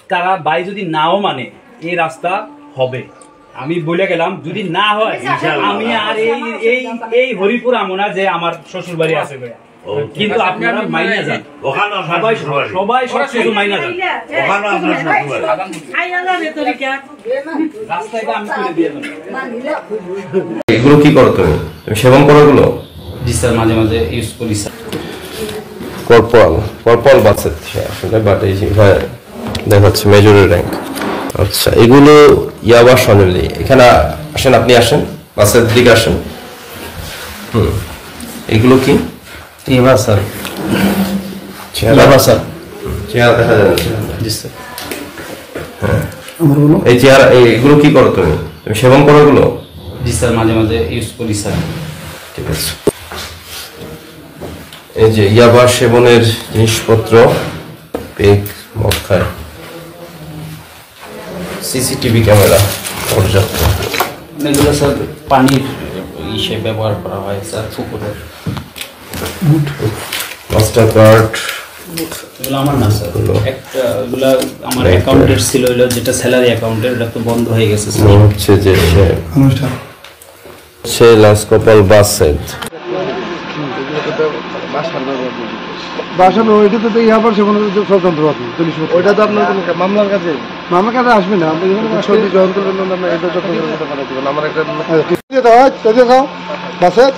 তারা ভাই যদি নাও মানে এই রাস্তা হবে আমি বলে গেলাম যদি না হয় আমি আর এই এই হরিপুর আমনা যে আমার শ্বশুর বাড়ি আছে কিন্তু আপনারা মাইনা যান সবাই সবাই সব কিছু মাইনা যান এগুলো কি করো তুমি সেবন করো এগুলো? জি স্যার মাঝে মাঝে ইউজ করি স্যার। কর্পোরাল বাচ্চা আসলে বাট এই দেখাচ্ছে মেজরের র্যাঙ্ক। আচ্ছা এগুলো ইয়াবা সনলি এখানে আসেন, আপনি আসেন বাসের দিকে আসেন। এগুলো কি ইয়াবা স্যার? চেহারা স্যার, চেহারা দেখা যাচ্ছে। জি স্যার। এই চেহারা এগুলো কি করো তুমি সেবন করো এগুলো? জি স্যার মাঝে মাঝে ইউজ করি স্যার। ঠিক আছে। এই যে ইয়াবা সেবনের জিনিসপত্র, পেক, মদ খায়, সিসিটিভি ক্যামেরা পর্যাপ্ত। এগুলো স্যার পানির হিসেবে ব্যবহার করা হয় স্যার, পুকুরের। মাস্টার কার্ড এগুলো আমার না স্যার, একটা এগুলো আমার অ্যাকাউন্টের ছিল, যেটা স্যালারি অ্যাকাউন্টের, এটা তো বন্ধ হয়ে গেছে স্যার। হচ্ছে যে সে লাসকোপাল বাসেট বাসানো ওইটা তো ইয়াবার সেবন স্বতন্ত্র আপনি ওইটা তো আপনার কোনো মামলার কাছে আসবে না। আপনি ছবি জয়ন করবেন না, আমরা এটা যত্ন করে দিতে পারি দিবেন। আমার একটা বাসের